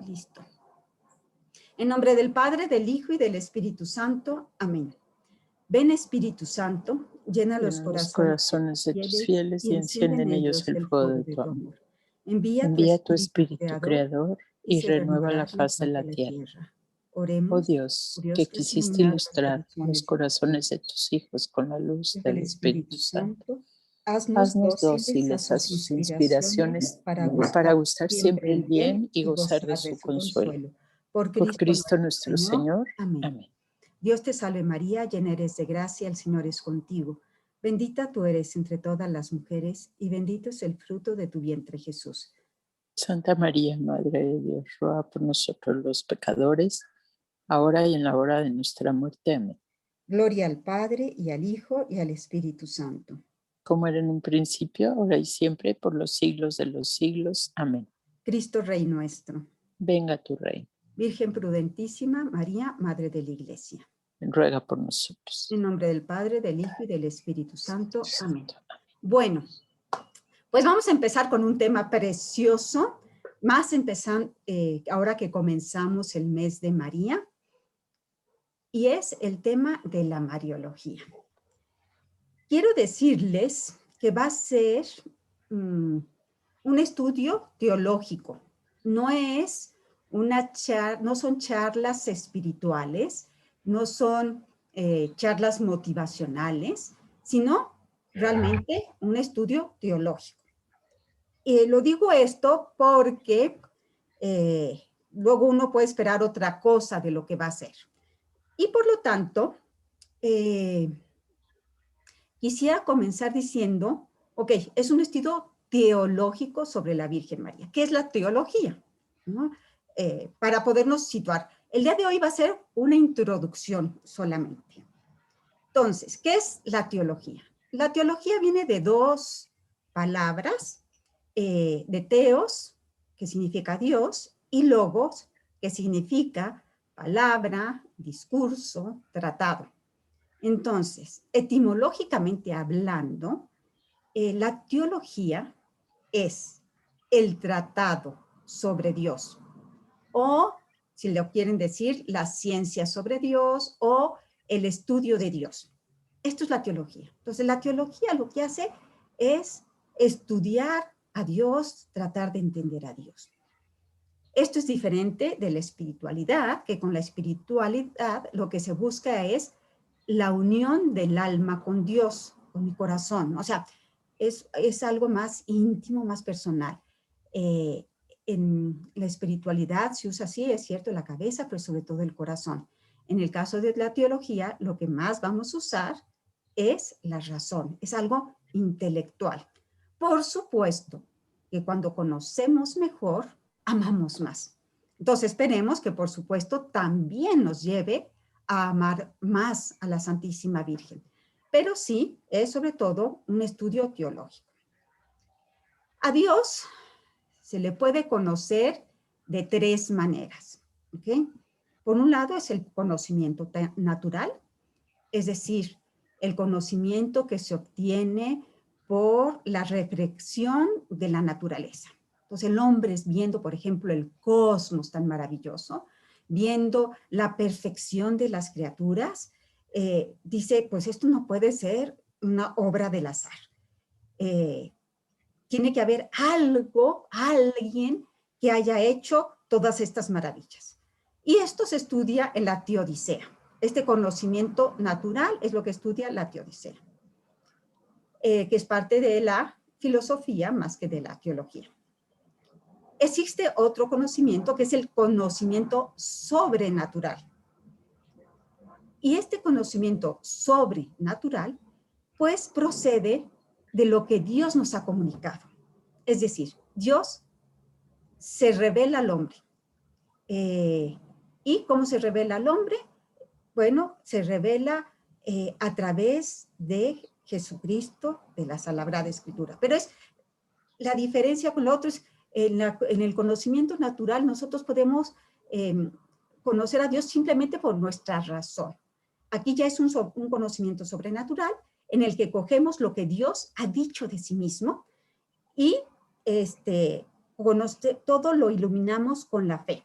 Listo. En nombre del Padre, del Hijo y del Espíritu Santo. Amén. Ven, Espíritu Santo, llena los corazones de tus fieles y enciende en ellos el fuego de tu amor. Envía tu Espíritu Creador y renueva la faz de la tierra. Oremos, Oh Dios, que quisiste ilustrar los corazones de tus hijos con la luz del Espíritu Santo, haznos dóciles a sus inspiraciones para gustar siempre el bien y gozar de su consuelo. Por Cristo nuestro Señor. Amén. Dios te salve María, llena eres de gracia, el Señor es contigo. Bendita tú eres entre todas las mujeres y bendito es el fruto de tu vientre Jesús. Santa María, Madre de Dios, ruega por nosotros los pecadores, ahora y en la hora de nuestra muerte. Amén. Gloria al Padre, y al Hijo, y al Espíritu Santo. Como era en un principio, ahora y siempre, por los siglos de los siglos. Amén. Cristo Rey nuestro. Venga tu reino. Virgen prudentísima, María, Madre de la Iglesia. Ruega por nosotros. En nombre del Padre, del Hijo y del Espíritu Santo. Amén. Bueno, pues vamos a empezar con un tema precioso, más empezando ahora que comenzamos el mes de María, y es el tema de la Mariología. Quiero decirles que va a ser un estudio teológico, no son charlas espirituales, no son charlas motivacionales, sino realmente un estudio teológico. Y lo digo esto porque luego uno puede esperar otra cosa de lo que va a hacer. Y por lo tanto, quisiera comenzar diciendo, ok, es un estudio teológico sobre la Virgen María. ¿Qué es la teología? ¿No? Para podernos situar. El día de hoy va a ser una introducción solamente. Entonces, ¿qué es la teología? La teología viene de dos palabras, de teos, que significa Dios, y logos, que significa palabra, discurso, tratado. Entonces, etimológicamente hablando, la teología es el tratado sobre Dios, o, si lo quieren decir, la ciencia sobre Dios o el estudio de Dios. Esto es la teología. Entonces, la teología lo que hace es estudiar a Dios, tratar de entender a Dios. Esto es diferente de la espiritualidad, que con la espiritualidad lo que se busca es la unión del alma con Dios, con mi corazón. O sea, es algo más íntimo, más personal. En la espiritualidad se usa así, es cierto, la cabeza, pero sobre todo el corazón. En el caso de la teología, lo que más vamos a usar es la razón, es algo intelectual. Por supuesto que cuando conocemos mejor, amamos más. Entonces esperemos que, por supuesto, también nos lleve a amar más a la Santísima Virgen. Pero sí, es sobre todo un estudio teológico. A Dios se le puede conocer de tres maneras, ¿ok? Por un lado es el conocimiento natural, es decir, el conocimiento que se obtiene por la reflexión de la naturaleza. Entonces el hombre es viendo, por ejemplo, el cosmos tan maravilloso, viendo la perfección de las criaturas, dice, pues esto no puede ser una obra del azar. Tiene que haber algo, alguien que haya hecho todas estas maravillas. Y esto se estudia en la teodicea. Este conocimiento natural es lo que estudia la teodicea, que es parte de la filosofía más que de la teología. Existe otro conocimiento que es el conocimiento sobrenatural. Y este conocimiento sobrenatural, pues procede de lo que Dios nos ha comunicado. Es decir, Dios se revela al hombre. ¿Y cómo se revela al hombre? Bueno, se revela a través de Jesucristo, de la Sagrada Escritura. Pero es la diferencia con lo otro es en el conocimiento natural nosotros podemos conocer a Dios simplemente por nuestra razón. Aquí ya es un conocimiento sobrenatural en el que cogemos lo que Dios ha dicho de sí mismo y todo lo iluminamos con la fe.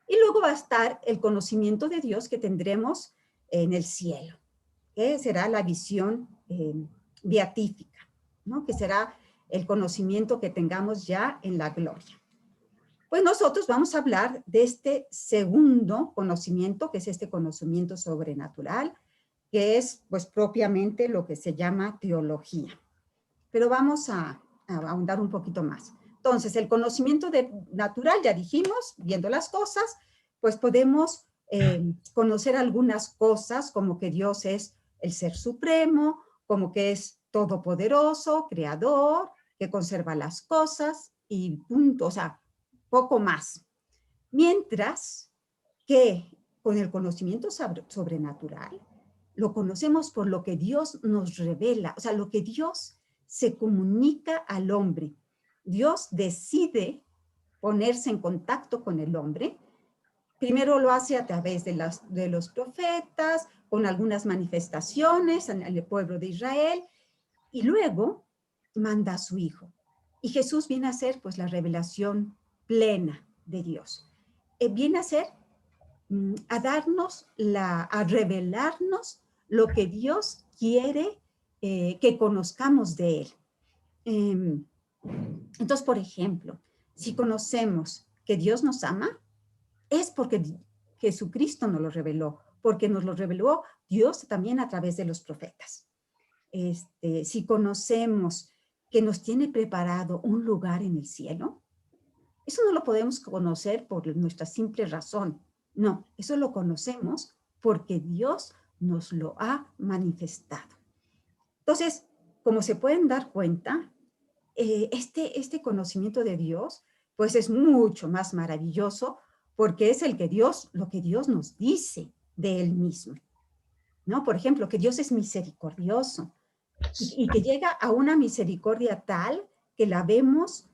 Y luego va a estar el conocimiento de Dios que tendremos en el cielo, que será la visión beatífica, ¿no? Que será el conocimiento que tengamos ya en la gloria. Pues nosotros vamos a hablar de este segundo conocimiento, que es este conocimiento sobrenatural, que es pues propiamente lo que se llama teología. Pero vamos a ahondar un poquito más. Entonces, el conocimiento natural, ya dijimos, viendo las cosas, pues podemos conocer algunas cosas, como que Dios es el ser supremo, como que es todopoderoso, creador, que conserva las cosas y punto, o sea, poco más. Mientras que con el conocimiento sobrenatural, lo conocemos por lo que Dios nos revela, o sea, lo que Dios se comunica al hombre. Dios decide ponerse en contacto con el hombre. Primero lo hace a través de los profetas, con algunas manifestaciones en el pueblo de Israel, y luego manda a su Hijo. Y Jesús viene a ser pues la revelación plena de Dios. Viene a ser, a darnos, a revelarnos lo que Dios quiere que conozcamos de Él. Entonces, por ejemplo, si conocemos que Dios nos ama, es porque Jesucristo nos lo reveló, porque nos lo reveló Dios también a través de los profetas. Si conocemos que nos tiene preparado un lugar en el cielo, eso no lo podemos conocer por nuestra simple razón. No, eso lo conocemos porque Dios nos lo ha manifestado. Entonces, como se pueden dar cuenta, este conocimiento de Dios, pues es mucho más maravilloso porque es lo que Dios nos dice de Él mismo, ¿no? Por ejemplo, que Dios es misericordioso y que llega a una misericordia tal que la vemos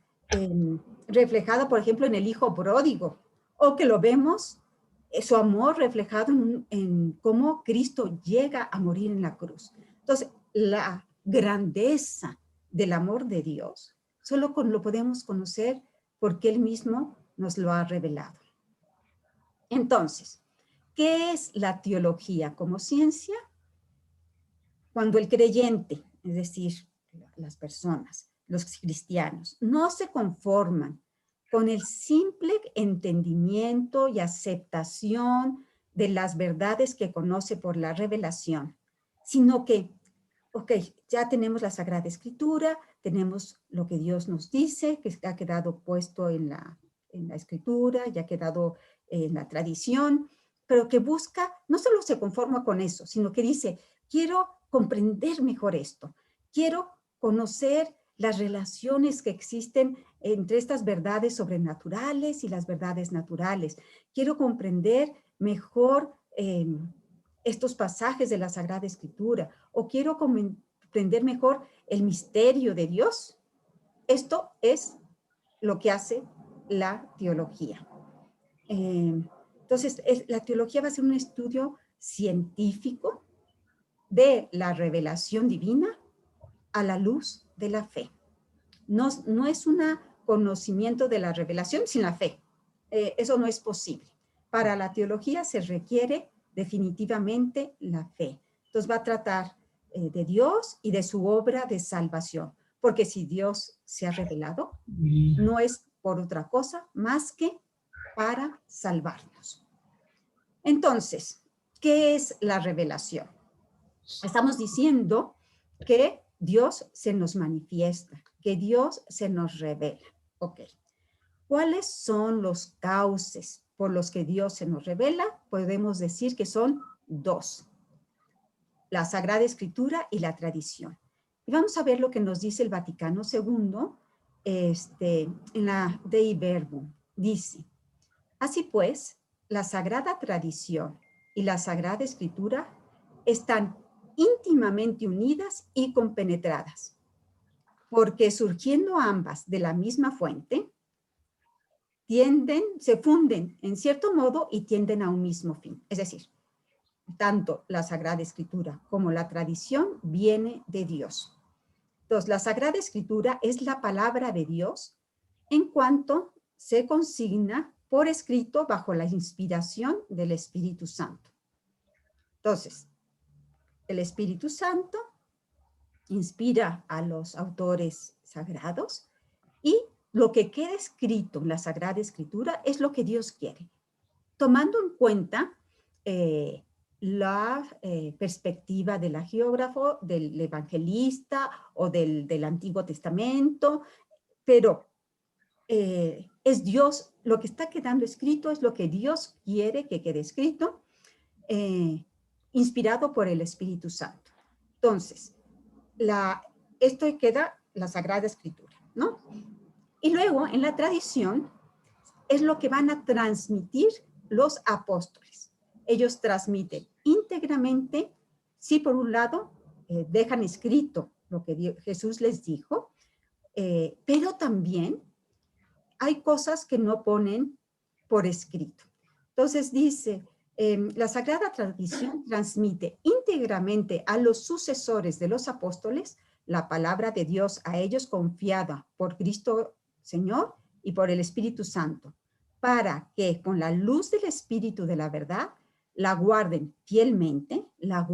reflejada, por ejemplo, en el Hijo pródigo, o que lo vemos, su amor reflejado en cómo Cristo llega a morir en la cruz. Entonces, la grandeza del amor de Dios solo lo podemos conocer porque Él mismo nos lo ha revelado. Entonces, ¿qué es la teología como ciencia? Cuando el creyente, es decir, las personas, los cristianos, no se conforman con el simple entendimiento y aceptación de las verdades que conoce por la revelación, sino que, ok, ya tenemos la Sagrada Escritura, tenemos lo que Dios nos dice, que ha quedado puesto en la Escritura, ya ha quedado en la tradición, pero que busca, no solo se conforma con eso, sino que dice, quiero comprender mejor esto, quiero conocer las relaciones que existen entre estas verdades sobrenaturales y las verdades naturales. Quiero comprender mejor estos pasajes de la Sagrada Escritura, o quiero comprender mejor el misterio de Dios. Esto es lo que hace la teología. Entonces, la teología va a ser un estudio científico de la revelación divina a la luz de la fe. No es un conocimiento de la revelación sin la fe. Eso no es posible. Para la teología se requiere definitivamente la fe. Entonces va a tratar de Dios y de su obra de salvación. Porque si Dios se ha revelado, no es por otra cosa más que para salvarnos. Entonces, ¿qué es la revelación? Estamos diciendo que Dios se nos manifiesta, que Dios se nos revela. Ok. ¿Cuáles son los cauces por los que Dios se nos revela? Podemos decir que son dos: la Sagrada Escritura y la tradición. Y vamos a ver lo que nos dice el Vaticano II en la Dei Verbum. Dice, así pues, la Sagrada Tradición y la Sagrada Escritura están íntimamente unidas y compenetradas, porque surgiendo ambas de la misma fuente, se funden en cierto modo y tienden a un mismo fin. Es decir, tanto la Sagrada Escritura como la tradición viene de Dios. Entonces, la Sagrada Escritura es la palabra de Dios en cuanto se consigna por escrito bajo la inspiración del Espíritu Santo. Entonces, el Espíritu Santo inspira a los autores sagrados y lo que queda escrito en la Sagrada Escritura es lo que Dios quiere, tomando en cuenta la perspectiva del agiógrafo, del evangelista o del Antiguo Testamento, pero es Dios, lo que está quedando escrito es lo que Dios quiere que quede escrito, inspirado por el Espíritu Santo. Entonces, esto queda la Sagrada Escritura, ¿no? Y luego, en la tradición, es lo que van a transmitir los apóstoles. Ellos transmiten íntegramente, sí, por un lado, dejan escrito lo que Jesús les dijo, pero también hay cosas que no ponen por escrito. Entonces dice, la Sagrada Tradición transmite íntegramente a los sucesores de los apóstoles la palabra de Dios a ellos confiada por Cristo Señor y por el Espíritu Santo, para que con la luz del Espíritu de la verdad la guarden fielmente, la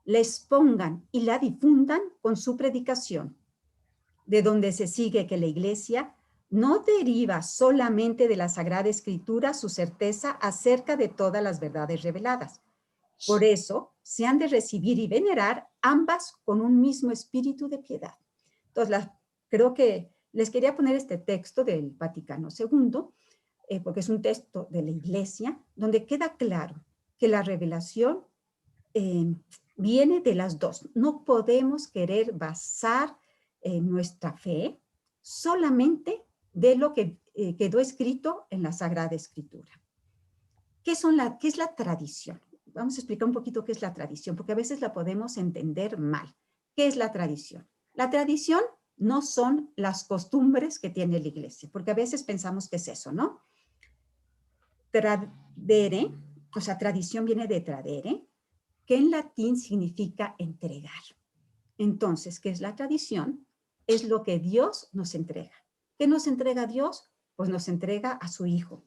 expongan y la difundan con su predicación, de donde se sigue que la Iglesia no deriva solamente de la Sagrada Escritura su certeza acerca de todas las verdades reveladas. Por eso, se han de recibir y venerar ambas con un mismo espíritu de piedad. Entonces, creo que les quería poner este texto del Vaticano II, porque es un texto de la Iglesia, donde queda claro que la revelación viene de las dos. No podemos querer basar nuestra fe solamente de lo que quedó escrito en la Sagrada Escritura. ¿Qué es la tradición? Vamos a explicar un poquito qué es la tradición, porque a veces la podemos entender mal. ¿Qué es la tradición? La tradición no son las costumbres que tiene la Iglesia, porque a veces pensamos que es eso, ¿no? Tradere, o sea, tradición viene de tradere, que en latín significa entregar. Entonces, ¿qué es la tradición? Es lo que Dios nos entrega. ¿Qué nos entrega Dios? Pues nos entrega a su Hijo.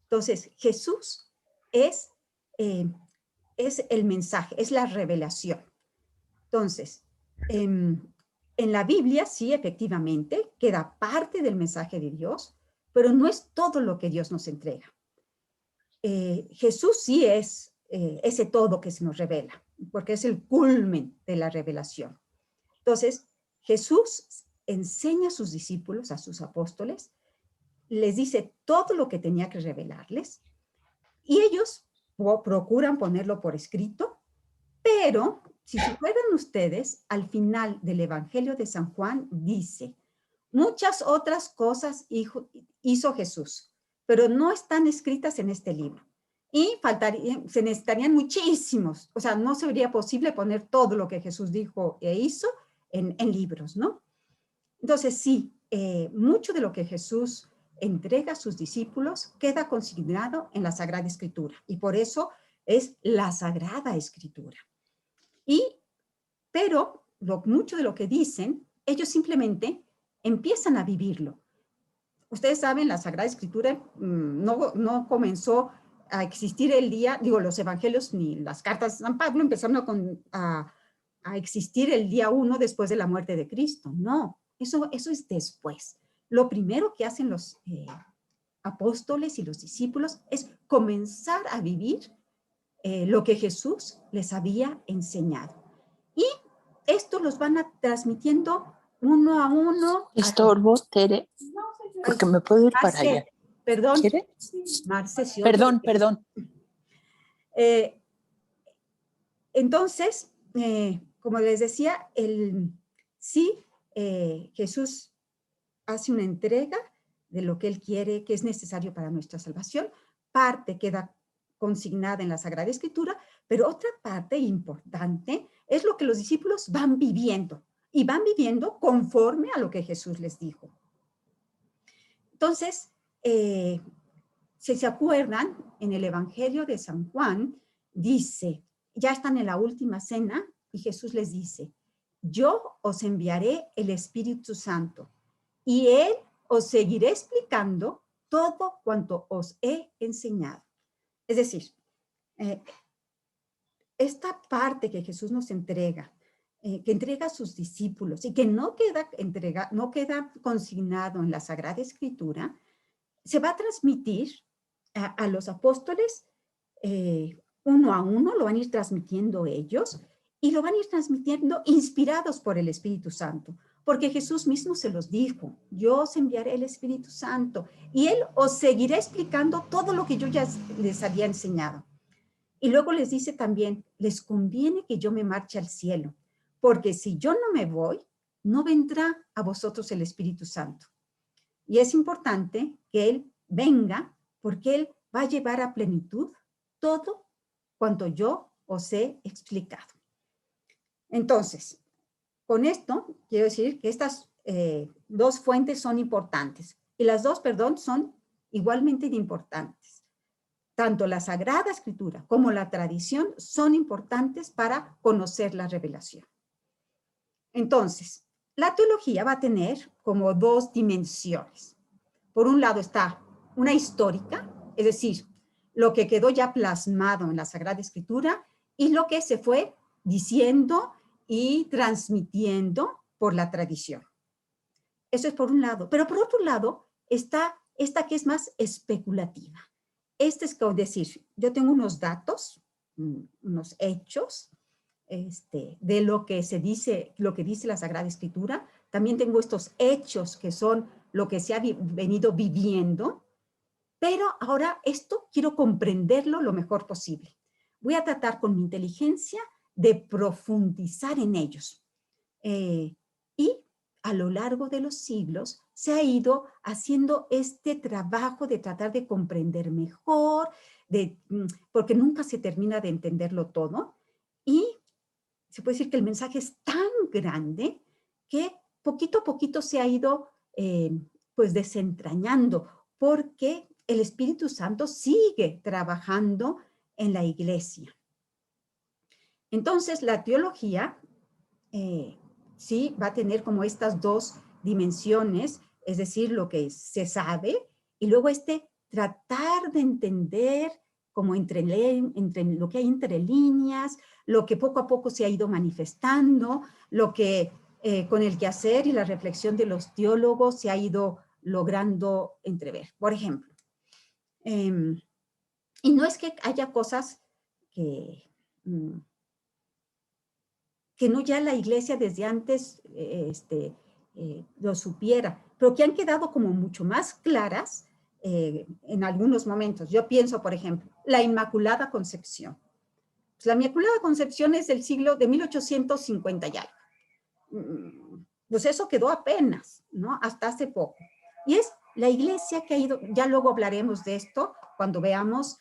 Entonces, Jesús es el mensaje, es la revelación. Entonces, en la Biblia, sí, efectivamente, queda parte del mensaje de Dios, pero no es todo lo que Dios nos entrega. Jesús sí es ese todo que se nos revela, porque es el culmen de la revelación. Entonces, Jesús enseña a sus discípulos, a sus apóstoles, les dice todo lo que tenía que revelarles, y ellos procuran ponerlo por escrito, pero si se acuerdan ustedes, al final del Evangelio de San Juan dice, muchas otras cosas hizo Jesús, pero no están escritas en este libro. Y se necesitarían muchísimos, o sea, no sería posible poner todo lo que Jesús dijo e hizo en libros, ¿no? Entonces, sí, mucho de lo que Jesús entrega a sus discípulos queda consignado en la Sagrada Escritura, y por eso es la Sagrada Escritura. Pero mucho de lo que dicen, ellos simplemente empiezan a vivirlo. Ustedes saben, la Sagrada Escritura no comenzó a existir el día, los evangelios ni las cartas de San Pablo empezaron a existir el día 1 después de la muerte de Cristo. No, eso es después. Lo primero que hacen los apóstoles y los discípulos es comenzar a vivir lo que Jesús les había enseñado. Y esto los van transmitiendo uno a uno. Estorbo, Tere, porque me puedo ir para allá. Perdón. ¿Quiere? Marce, perdón. Entonces, como les decía, Jesús hace una entrega de lo que Él quiere, que es necesario para nuestra salvación. Parte queda consignada en la Sagrada Escritura, pero otra parte importante es lo que los discípulos van viviendo, y van viviendo conforme a lo que Jesús les dijo. Entonces, si se acuerdan, en el Evangelio de San Juan, dice, ya están en la última cena, y Jesús les dice, yo os enviaré el Espíritu Santo, y Él os seguirá explicando todo cuanto os he enseñado. Es decir, esta parte que Jesús nos entrega, que entrega a sus discípulos y que no queda consignado en la Sagrada Escritura, se va a transmitir a los apóstoles uno a uno, lo van a ir transmitiendo ellos y lo van a ir transmitiendo inspirados por el Espíritu Santo, porque Jesús mismo se los dijo: yo os enviaré el Espíritu Santo y Él os seguirá explicando todo lo que yo ya les había enseñado. Y luego les dice también: les conviene que yo me marche al cielo, porque si yo no me voy, no vendrá a vosotros el Espíritu Santo. Y es importante que Él venga, porque Él va a llevar a plenitud todo cuanto yo os he explicado. Entonces, con esto quiero decir que estas dos fuentes son importantes, y las dos, son igualmente importantes. Tanto la Sagrada Escritura como la tradición son importantes para conocer la revelación. Entonces, la teología va a tener como dos dimensiones. Por un lado está una histórica, es decir, lo que quedó ya plasmado en la Sagrada Escritura y lo que se fue diciendo y transmitiendo por la tradición. Eso es por un lado. Pero por otro lado está esta que es más especulativa. Es como decir, yo tengo unos datos, unos hechos, de lo que se dice, lo que dice la Sagrada Escritura. También tengo estos hechos que son lo que se ha venido viviendo, pero ahora esto quiero comprenderlo lo mejor posible. Voy a tratar con mi inteligencia de profundizar en ellos. Y a lo largo de los siglos se ha ido haciendo este trabajo de tratar de comprender mejor, porque nunca se termina de entenderlo todo. Y se puede decir que el mensaje es tan grande que poquito a poquito se ha ido pues desentrañando, porque el Espíritu Santo sigue trabajando en la iglesia. Entonces, la teología sí va a tener como estas dos dimensiones, es decir, lo que se sabe, y luego tratar de entender como entre lo que hay entre líneas, lo que poco a poco se ha ido manifestando, lo que con el quehacer y la reflexión de los teólogos se ha ido logrando entrever. Por ejemplo, y no es que haya cosas que no ya la iglesia desde antes lo supiera, pero que han quedado como mucho más claras en algunos momentos. Yo pienso, por ejemplo, la Inmaculada Concepción. Pues la Inmaculada Concepción es del siglo de 1850 y algo. Pues eso quedó apenas, ¿no? Hasta hace poco. Y es la iglesia que ha ido, ya luego hablaremos de esto cuando veamos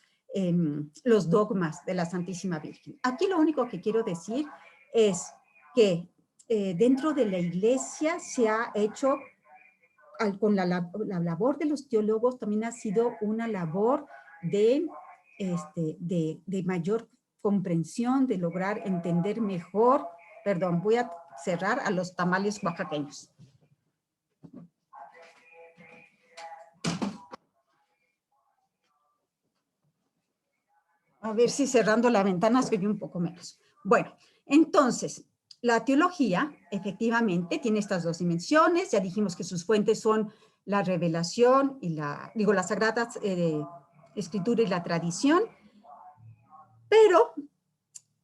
los dogmas de la Santísima Virgen. Aquí lo único que quiero decir es que dentro de la iglesia se ha hecho, con la labor de los teólogos, también ha sido una labor de mayor comprensión, de lograr entender mejor. Perdón, voy a cerrar a los tamales oaxaqueños. A ver si cerrando la ventana se oye un poco menos. Bueno, entonces, la teología efectivamente tiene estas dos dimensiones. Ya dijimos que sus fuentes son la revelación y la Sagrada Escritura y la tradición. Pero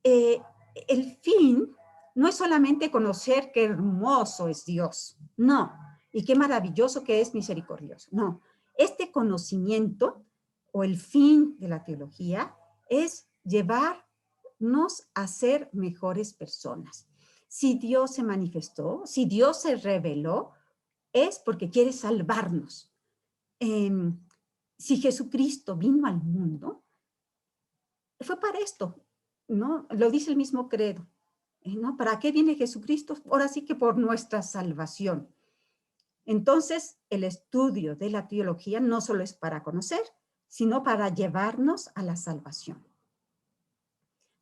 el fin no es solamente conocer qué hermoso es Dios, no, y qué maravilloso que es misericordioso, no. Este conocimiento o el fin de la teología es llevarnos a ser mejores personas. Si Dios se manifestó, si Dios se reveló, es porque quiere salvarnos. Si Jesucristo vino al mundo, fue para esto, ¿no? Lo dice el mismo credo, ¿no? ¿Para qué viene Jesucristo? Ahora sí que por nuestra salvación. Entonces, el estudio de la teología no solo es para conocer, sino para llevarnos a la salvación.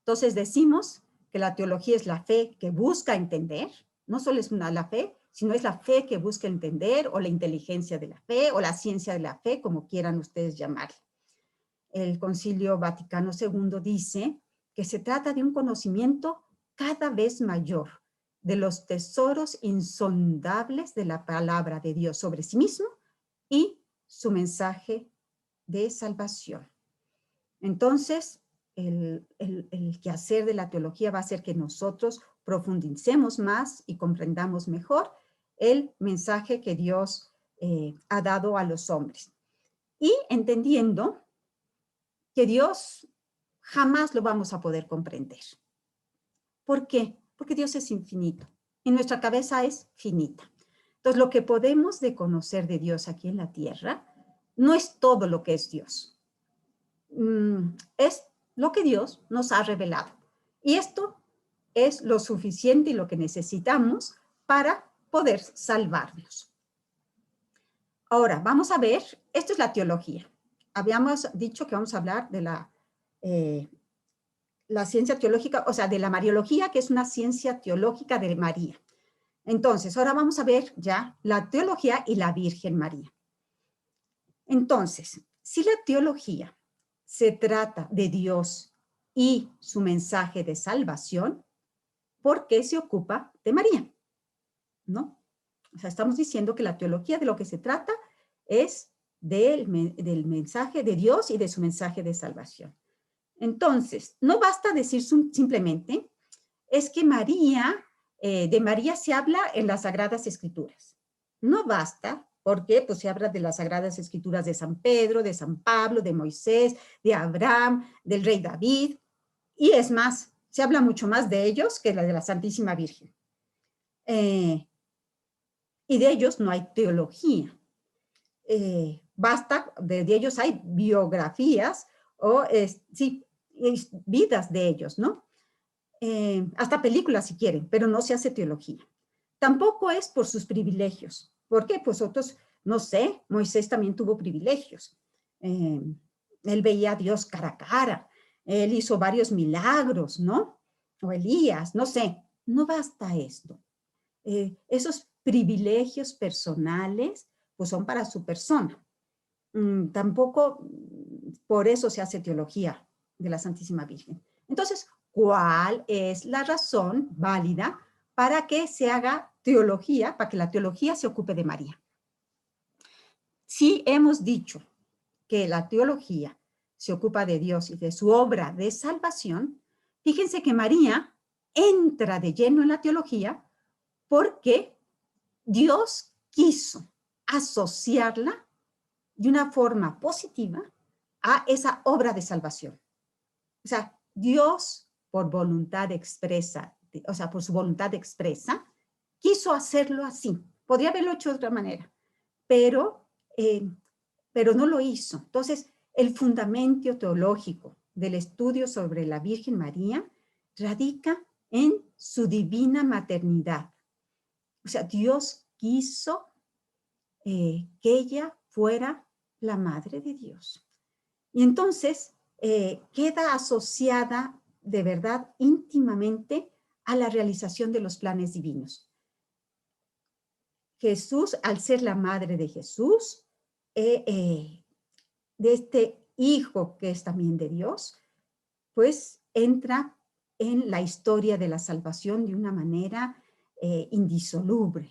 Entonces decimos que la teología es la fe que busca entender, no solo es la fe sino es la fe que busca entender, o la inteligencia de la fe, o la ciencia de la fe, como quieran ustedes llamarla. El Concilio Vaticano II dice que se trata de un conocimiento cada vez mayor de los tesoros insondables de la palabra de Dios sobre sí mismo y su mensaje de salvación. Entonces, el quehacer de la teología va a hacer que nosotros profundicemos más y comprendamos mejor el mensaje que Dios ha dado a los hombres. Y entendiendo que Dios jamás lo vamos a poder comprender. ¿Por qué? Porque Dios es infinito y nuestra cabeza es finita. Entonces, lo que podemos de conocer de Dios aquí en la tierra no es todo lo que es Dios. Es lo que Dios nos ha revelado. Y esto es lo suficiente y lo que necesitamos para poder salvarnos. Ahora, vamos a ver, esto es la teología. Habíamos dicho que vamos a hablar de la ciencia teológica, o sea, de la Mariología, que es una ciencia teológica de María. Entonces, ahora vamos a ver ya la teología y la Virgen María. Entonces, si la teología se trata de Dios y su mensaje de salvación, ¿por qué se ocupa de María? ¿No? O sea, estamos diciendo que la teología de lo que se trata es del mensaje de Dios y de su mensaje de salvación. Entonces, no basta decir simplemente, es que María, de María se habla en las Sagradas Escrituras. No basta, porque pues se habla de las Sagradas Escrituras de San Pedro, de San Pablo, de Moisés, de Abraham, del rey David, y es más, se habla mucho más de ellos que la de la Santísima Virgen. Y de ellos no hay teología. Basta, de ellos hay biografías o, sí, vidas de ellos, ¿no? Hasta películas si quieren, pero no se hace teología. Tampoco es por sus privilegios. ¿Por qué? Pues otros, no sé, Moisés también tuvo privilegios. Él veía a Dios cara a cara. Él hizo varios milagros, ¿no? O Elías, no sé. No basta esto. Esos privilegios personales, pues son para su persona. Tampoco por eso se hace teología de la Santísima Virgen. Entonces, ¿cuál es la razón válida para que se haga teología, para que la teología se ocupe de María? Si hemos dicho que la teología se ocupa de Dios y de su obra de salvación, fíjense que María entra de lleno en la teología porque Dios quiso asociarla de una forma positiva a esa obra de salvación. O sea, Dios, por voluntad expresa, o sea, por su voluntad expresa, quiso hacerlo así. Podría haberlo hecho de otra manera, pero no lo hizo. Entonces, el fundamento teológico del estudio sobre la Virgen María radica en su divina maternidad. O sea, Dios quiso que ella fuera la madre de Dios. Y entonces queda asociada de verdad íntimamente a la realización de los planes divinos. Jesús, al ser la madre de Jesús, de este hijo que es también de Dios, pues entra en la historia de la salvación de una manera indisoluble.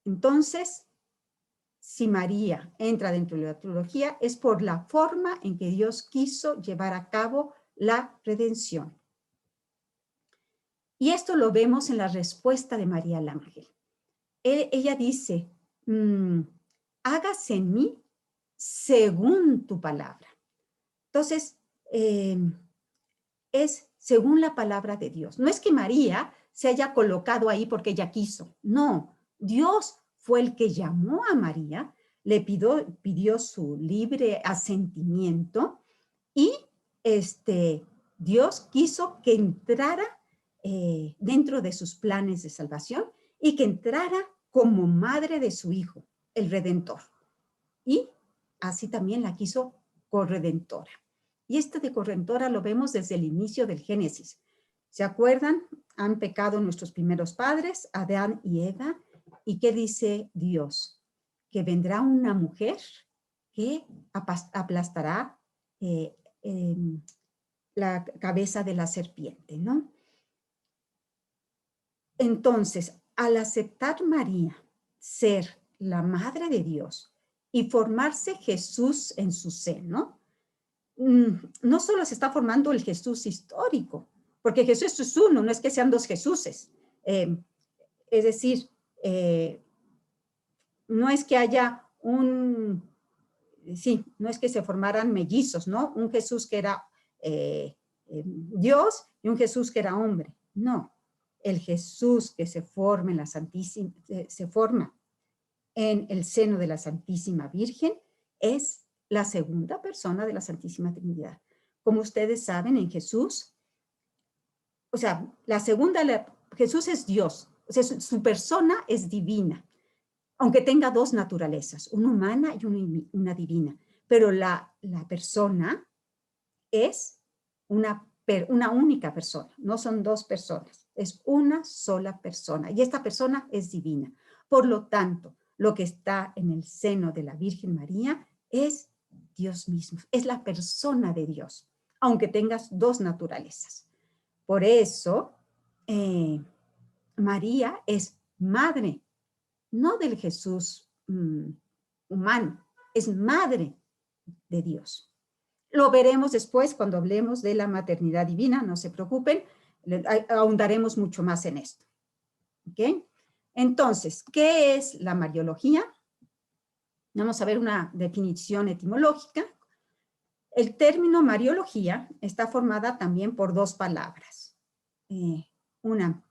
Entonces, si María entra dentro de la teología, es por la forma en que Dios quiso llevar a cabo la redención. Y esto lo vemos en la respuesta de María al ángel. Ella dice, hágase en mí según tu palabra. Entonces, es según la palabra de Dios. No es que María se haya colocado ahí porque ella quiso. No, Dios fue el que llamó a María, le pidió su libre asentimiento y Dios quiso que entrara dentro de sus planes de salvación y que entrara como madre de su hijo, el Redentor. Y así también la quiso corredentora. Y de corredentora lo vemos desde el inicio del Génesis. ¿Se acuerdan? han pecado nuestros primeros padres, Adán y Eva. ¿Y qué dice Dios? Que vendrá una mujer que aplastará la cabeza de la serpiente, ¿no? Entonces, al aceptar María ser la madre de Dios y formarse Jesús en su seno, no solo se está formando el Jesús histórico, porque Jesús es uno, no es que sean dos Jesuses. Es decir, no es que haya no es que se formaran mellizos, ¿no? Un Jesús que era Dios y un Jesús que era hombre. No, el Jesús que se forma en la Santísima, se forma en el seno de la Santísima Virgen es la segunda persona de la Santísima Trinidad. Como ustedes saben, en Jesús, o sea, Jesús es Dios, o sea, su persona es divina, aunque tenga dos naturalezas, una humana y una divina, pero la persona es una única persona, no son dos personas, es una sola persona, y esta persona es divina. Por lo tanto, lo que está en el seno de la Virgen María es Dios mismo, es la persona de Dios, aunque tengas dos naturalezas. Por eso, María es madre, no del Jesús humano, es madre de Dios. Lo veremos después cuando hablemos de la maternidad divina, no se preocupen, ahondaremos mucho más en esto. ¿Ok? Entonces, ¿qué es la Mariología? Vamos a ver una definición etimológica. El término Mariología está formada también por dos palabras.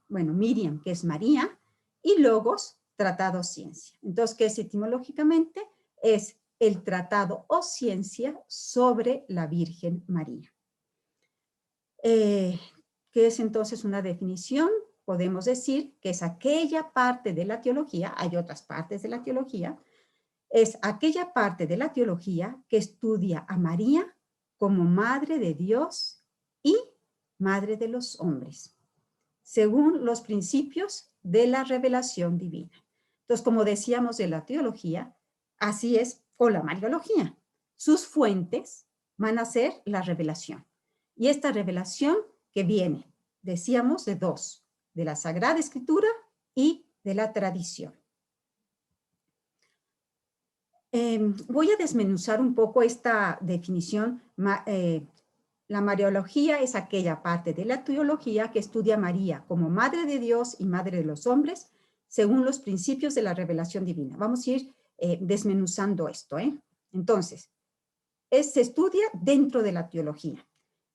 Miriam, que es María, y logos, tratado, ciencia. Entonces, ¿qué es etimológicamente? Es el tratado o ciencia sobre la Virgen María. ¿Qué es entonces una definición? Podemos decir que es aquella parte de la teología, hay otras partes de la teología, es aquella parte de la teología que estudia a María como madre de Dios y madre de los hombres, según los principios de la revelación divina. Entonces, como decíamos de la teología, así es con la Mariología. Sus fuentes van a ser la revelación. Y esta revelación que viene, decíamos, de dos, de la Sagrada Escritura y de la tradición. Voy a desmenuzar un poco esta definición. La Mariología es aquella parte de la teología que estudia a María como Madre de Dios y Madre de los hombres, según los principios de la revelación divina. Vamos a ir desmenuzando esto. Entonces, se estudia dentro de la teología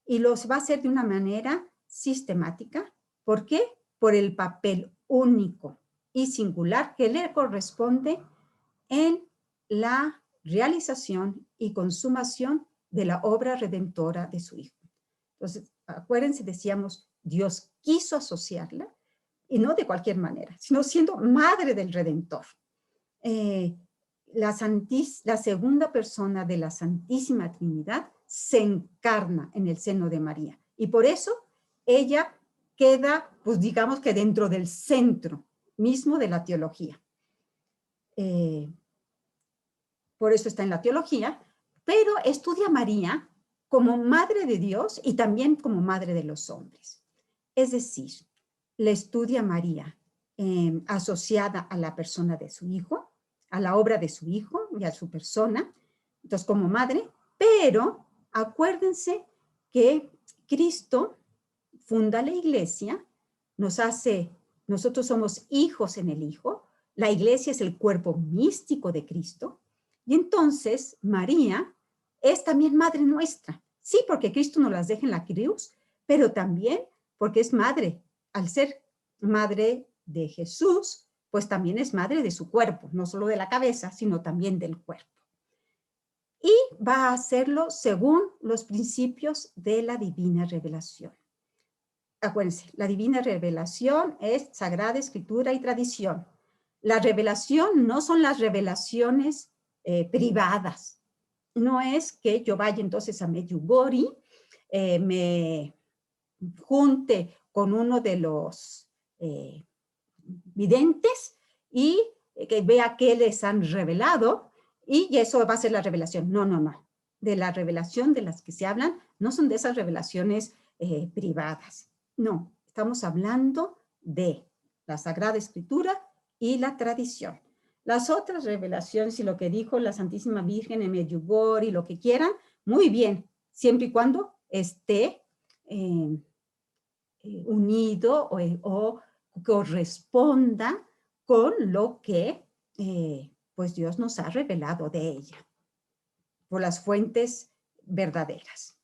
y los va a hacer de una manera sistemática. ¿Por qué? Por el papel único y singular que le corresponde en la realización y consumación de la obra redentora de su Hijo. Entonces, acuérdense, decíamos, Dios quiso asociarla, y no de cualquier manera, sino siendo madre del Redentor. La segunda persona de la Santísima Trinidad se encarna en el seno de María, y por eso ella queda, pues digamos que dentro del centro mismo de la teología. Por eso está en la teología, pero estudia a María como madre de Dios y también como madre de los hombres. Es decir, le estudia a María asociada a la persona de su Hijo, a la obra de su Hijo y a su persona, entonces como madre, pero acuérdense que Cristo funda la iglesia, nosotros somos hijos en el Hijo, la iglesia es el cuerpo místico de Cristo, y entonces María es también madre nuestra. Sí, porque Cristo nos las deja en la cruz, pero también porque es madre. Al ser madre de Jesús, pues también es madre de su cuerpo, no solo de la cabeza, sino también del cuerpo. Y va a hacerlo según los principios de la divina revelación. Acuérdense, la divina revelación es Sagrada Escritura y tradición. La revelación no son las revelaciones privadas. No es que yo vaya entonces a Medjugorje, me junte con uno de los videntes y que vea qué les han revelado y eso va a ser la revelación. No, no, no. De la revelación de las que se hablan, no son de esas revelaciones privadas. No, estamos hablando de la Sagrada Escritura y la tradición. Las otras revelaciones y lo que dijo la Santísima Virgen en Medjugorje y lo que quieran, muy bien, siempre y cuando esté unido o corresponda con lo que pues Dios nos ha revelado de ella, por las fuentes verdaderas.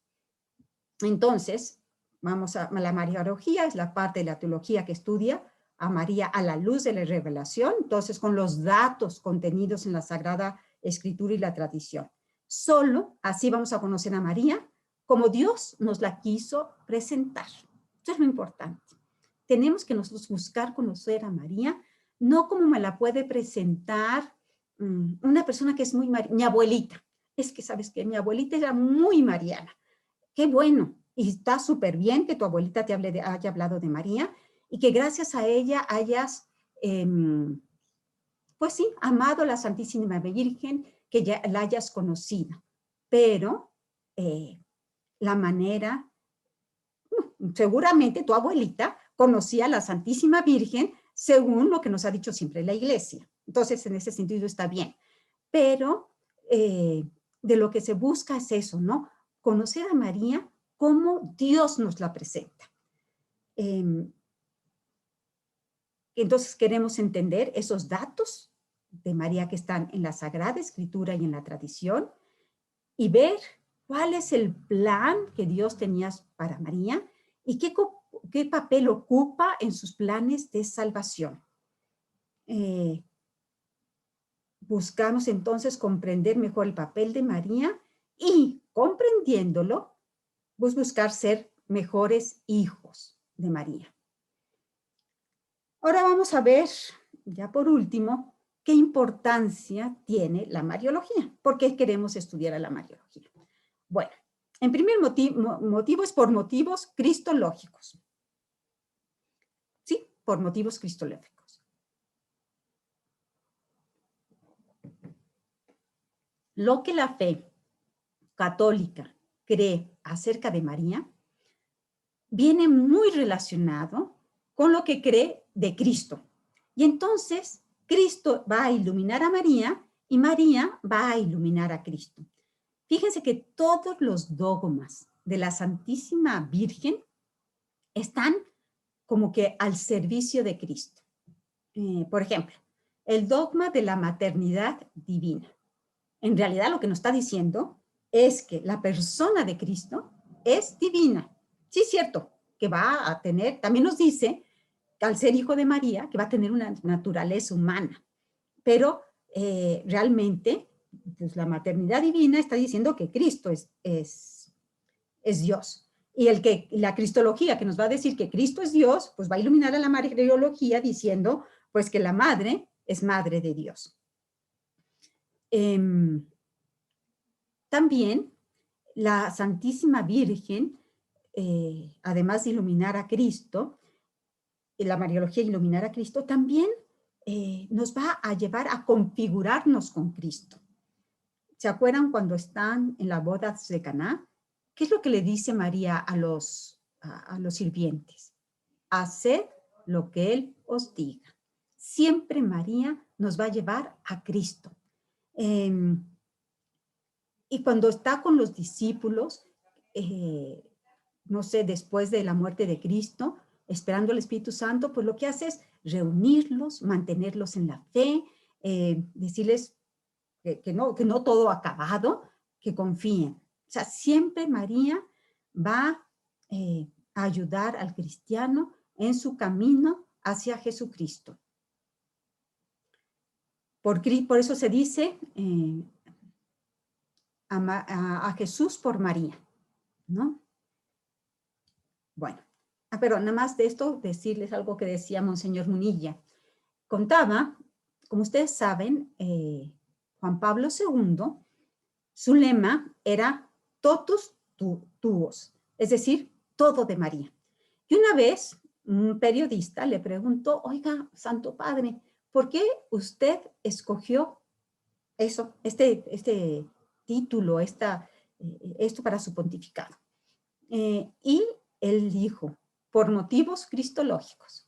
Entonces, vamos a la Mariología, es la parte de la teología que estudia a María a la luz de la revelación, entonces con los datos contenidos en la Sagrada Escritura y la tradición. Solo así vamos a conocer a María como Dios nos la quiso presentar. Esto es lo importante. Tenemos que nosotros buscar conocer a María, no como me la puede presentar una persona que es muy, mi abuelita. Es que, ¿sabes qué? Mi abuelita era muy mariana. Qué bueno, y está súper bien que tu abuelita te haya hablado de María y que gracias a ella hayas, pues sí, amado a la Santísima Virgen, que ya la hayas conocido. Pero la manera, seguramente tu abuelita conocía a la Santísima Virgen según lo que nos ha dicho siempre la Iglesia. Entonces, en ese sentido está bien. Pero de lo que se busca es eso, ¿no? Conocer a María como Dios nos la presenta. Entonces queremos entender esos datos de María que están en la Sagrada Escritura y en la tradición y ver cuál es el plan que Dios tenía para María y qué papel ocupa en sus planes de salvación. Buscamos entonces comprender mejor el papel de María y comprendiéndolo, buscar ser mejores hijos de María. Ahora vamos a ver, ya por último, qué importancia tiene la Mariología. ¿Por qué queremos estudiar a la Mariología? Bueno, en primer motivo es por motivos cristológicos. Sí, por motivos cristológicos. Lo que la fe católica cree acerca de María viene muy relacionado con lo que cree de Cristo. Y entonces, Cristo va a iluminar a María y María va a iluminar a Cristo. Fíjense que todos los dogmas de la Santísima Virgen están como que al servicio de Cristo. Por ejemplo, el dogma de la maternidad divina. En realidad lo que nos está diciendo es que la persona de Cristo es divina. Sí, es cierto, que va a tener, también nos dice, al ser hijo de María, que va a tener una naturaleza humana. Pero realmente, pues la maternidad divina está diciendo que Cristo es Dios. Y la cristología que nos va a decir que Cristo es Dios, pues va a iluminar a la mariología diciendo, pues que la madre es madre de Dios. También la Santísima Virgen, además de iluminar a Cristo, la Mariología iluminar a Cristo, también nos va a llevar a configurarnos con Cristo. ¿Se acuerdan cuando están en la boda de Caná? ¿Qué es lo que le dice María a los sirvientes? Haced lo que Él os diga. Siempre María nos va a llevar a Cristo. Y cuando está con los discípulos, no sé, después de la muerte de Cristo, esperando al Espíritu Santo, pues lo que hace es reunirlos, mantenerlos en la fe, decirles que no todo ha acabado, que confíen. O sea, siempre María va a ayudar al cristiano en su camino hacia Jesucristo. Por eso se dice a Jesús por María, ¿no? Bueno, pero nada más de esto decirles algo que decía Monseñor Munilla. Contaba, como ustedes saben, Juan Pablo II, su lema era totus tuos, es decir, todo de María. Y una vez un periodista le preguntó, oiga, Santo Padre, ¿por qué usted escogió eso, este título, esto para su pontificado? Y él dijo, por motivos cristológicos.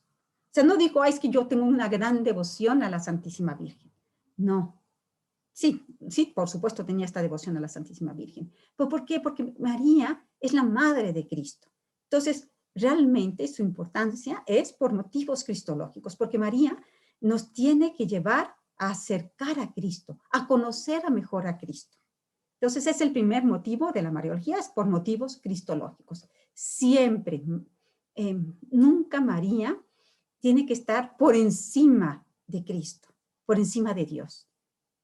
O sea, no dijo, es que yo tengo una gran devoción a la Santísima Virgen. No. Sí, por supuesto tenía esta devoción a la Santísima Virgen. ¿Pero por qué? Porque María es la madre de Cristo. Entonces, realmente su importancia es por motivos cristológicos, porque María nos tiene que llevar a acercar a Cristo, a conocer mejor a Cristo. Entonces, es el primer motivo de la Mariología, es por motivos cristológicos. Siempre, nunca María tiene que estar por encima de Cristo, por encima de Dios.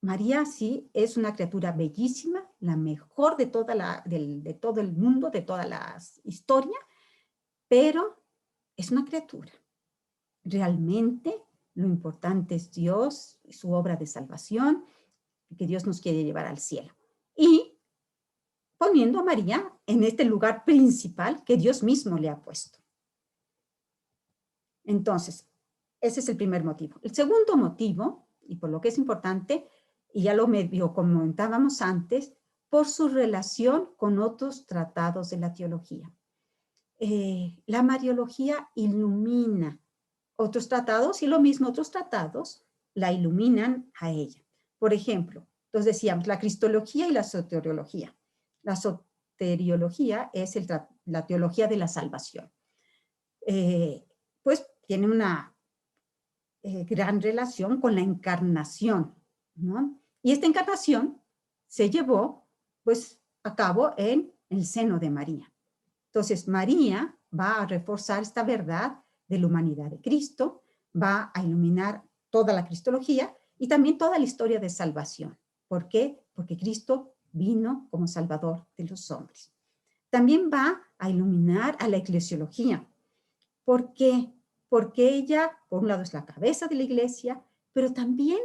María sí es una criatura bellísima, la mejor de todo el mundo, de toda la historia, pero es una criatura. Realmente lo importante es Dios, su obra de salvación, que Dios nos quiere llevar al cielo. Y poniendo a María en este lugar principal que Dios mismo le ha puesto. Entonces, ese es el primer motivo. El segundo motivo, y por lo que es importante, y ya lo medio comentábamos antes, por su relación con otros tratados de la teología. La Mariología ilumina otros tratados y lo mismo otros tratados la iluminan a ella. Por ejemplo, entonces decíamos la cristología y la soteriología. La soteriología es la teología de la salvación. Pues tiene una gran relación con la encarnación, ¿no? Y esta encarnación se llevó, pues, a cabo en el seno de María. Entonces, María va a reforzar esta verdad de la humanidad de Cristo, va a iluminar toda la cristología y también toda la historia de salvación. ¿Por qué? Porque Cristo vino como Salvador de los hombres. También va a iluminar a la eclesiología. ¿Por qué? Porque ella, por un lado, es la cabeza de la iglesia, pero también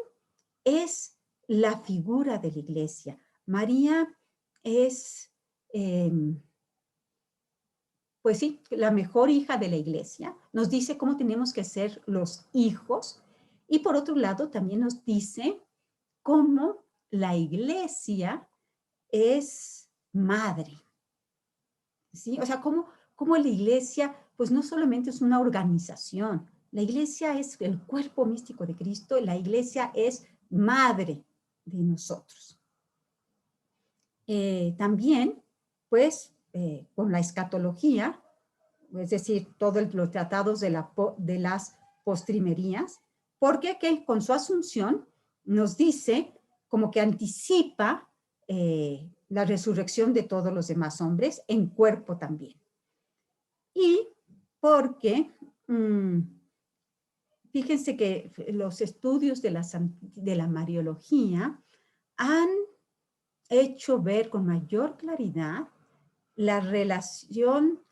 es la figura de la iglesia. María es, pues sí, la mejor hija de la iglesia. Nos dice cómo tenemos que ser los hijos. Y por otro lado, también nos dice cómo la iglesia es madre. ¿Sí? O sea, cómo la iglesia, pues no solamente es una organización, la iglesia es el cuerpo místico de Cristo, la iglesia es madre de nosotros. También, pues, con la escatología, es decir, todos los tratados de las postrimerías, porque que con su asunción nos dice, como que anticipa la resurrección de todos los demás hombres en cuerpo también. Y porque, fíjense que los estudios de la Mariología han hecho ver con mayor claridad la relación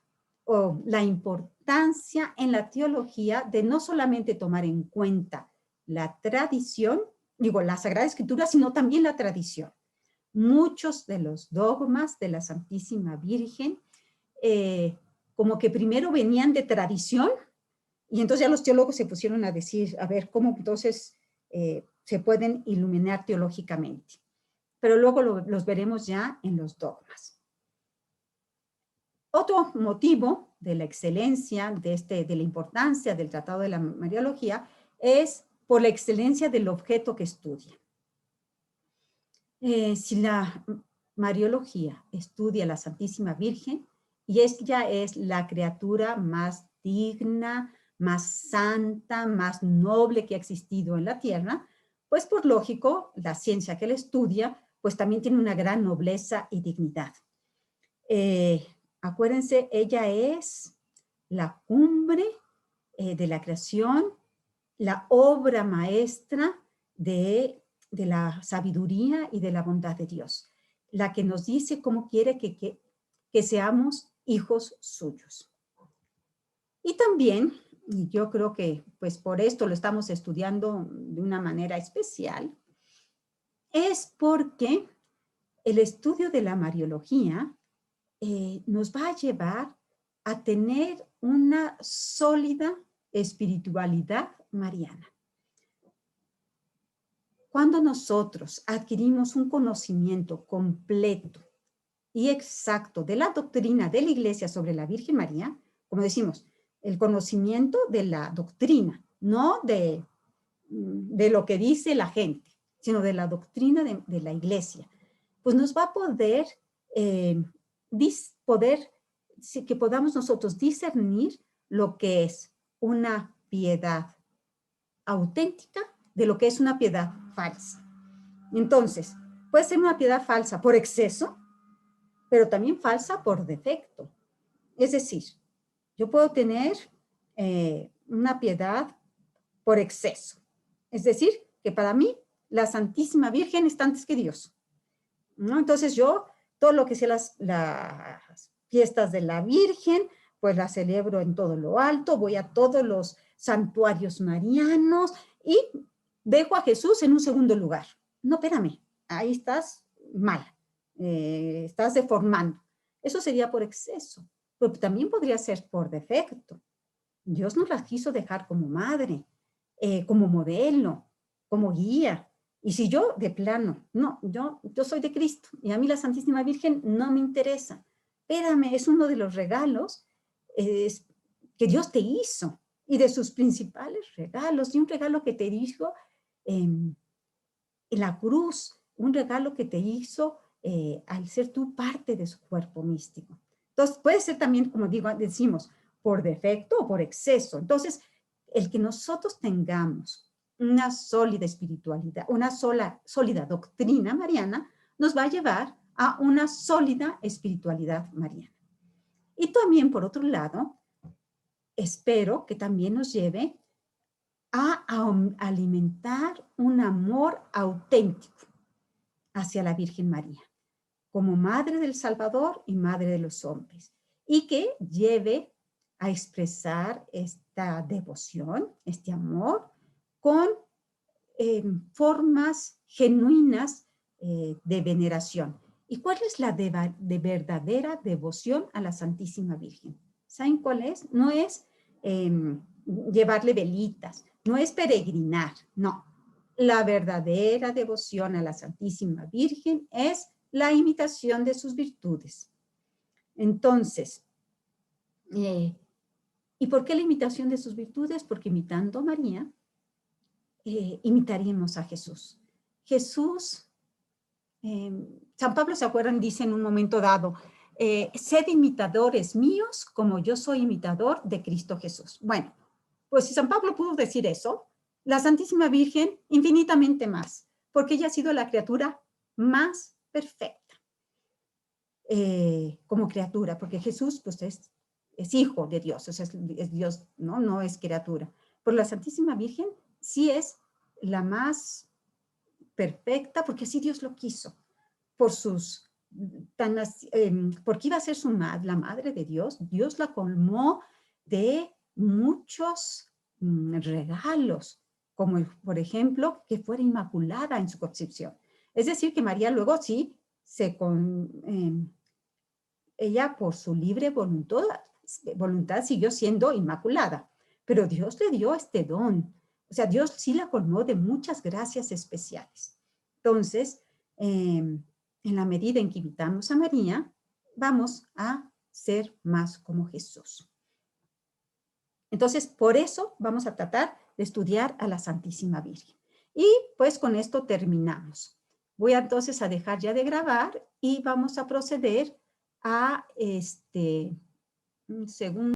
o la importancia en la teología de no solamente tomar en cuenta la tradición, la Sagrada Escritura, sino también la tradición. Muchos de los dogmas de la Santísima Virgen como que primero venían de tradición y entonces ya los teólogos se pusieron a decir, a ver, cómo entonces se pueden iluminar teológicamente. Pero luego los veremos ya en los dogmas. Otro motivo de la excelencia, de la importancia del Tratado de la Mariología, es por la excelencia del objeto que estudia. Si la Mariología estudia a la Santísima Virgen, y ella es la criatura más digna, más santa, más noble que ha existido en la tierra, pues por lógico, la ciencia que la estudia, pues también tiene una gran nobleza y dignidad. Acuérdense, ella es la cumbre de la creación, la obra maestra de la sabiduría y de la bondad de Dios, la que nos dice cómo quiere que seamos hijos suyos. Y también, y yo creo que pues por esto lo estamos estudiando de una manera especial, es porque el estudio de la Mariología nos va a llevar a tener una sólida espiritualidad mariana. Cuando nosotros adquirimos un conocimiento completo y exacto de la doctrina de la Iglesia sobre la Virgen María, como decimos, el conocimiento de la doctrina, no de lo que dice la gente, sino de la doctrina de la Iglesia, pues nos va a poder, que podamos nosotros discernir lo que es una piedad auténtica de lo que es una piedad falsa. Entonces, puede ser una piedad falsa por exceso, pero también falsa por defecto. Es decir, yo puedo tener una piedad por exceso. Es decir, que para mí la Santísima Virgen está antes que Dios, ¿no? Entonces yo, todo lo que sea las fiestas de la Virgen, pues las celebro en todo lo alto, voy a todos los santuarios marianos y dejo a Jesús en un segundo lugar. No, espérame, ahí estás mal, estás deformando. Eso sería por exceso, pero también podría ser por defecto. Dios nos la quiso dejar como madre, como modelo, como guía. Y si yo de plano, no, yo soy de Cristo y a mí la Santísima Virgen no me interesa. Espérame, es uno de los regalos que Dios te hizo y de sus principales regalos, y un regalo que te hizo en la cruz, un regalo que te hizo al ser tú parte de su cuerpo místico. Entonces puede ser también, como decimos, por defecto o por exceso. Entonces, el que nosotros tengamos una sólida espiritualidad, una sólida doctrina mariana, nos va a llevar a una sólida espiritualidad mariana. Y también, por otro lado, espero que también nos lleve a alimentar un amor auténtico hacia la Virgen María, como Madre del Salvador y Madre de los hombres, y que lleve a expresar esta devoción, este amor, con formas genuinas de veneración. ¿Y cuál es la de verdadera devoción a la Santísima Virgen? ¿Saben cuál es? No es llevarle velitas, no es peregrinar, no. La verdadera devoción a la Santísima Virgen es la imitación de sus virtudes. Entonces, ¿y por qué la imitación de sus virtudes? Porque imitando a María, imitaríamos a Jesús. Jesús, San Pablo, ¿se acuerdan? Dice en un momento dado, sed imitadores míos como yo soy imitador de Cristo Jesús. Bueno, pues si San Pablo pudo decir eso, la Santísima Virgen infinitamente más, porque ella ha sido la criatura más perfecta como criatura, porque Jesús pues es hijo de Dios, o sea, es Dios, no es criatura. Pero la Santísima Virgen sí es la más perfecta, porque así Dios lo quiso, por porque iba a ser la madre de Dios. Dios la colmó de muchos regalos, como por ejemplo, que fuera inmaculada en su concepción. Es decir, que María luego sí, ella por su libre voluntad siguió siendo inmaculada, pero Dios le dio este don. O sea, Dios sí la colmó de muchas gracias especiales. Entonces, en la medida en que imitamos a María, vamos a ser más como Jesús. Entonces, por eso vamos a tratar de estudiar a la Santísima Virgen. Y pues con esto terminamos. Voy entonces a dejar ya de grabar y vamos a proceder a segundo.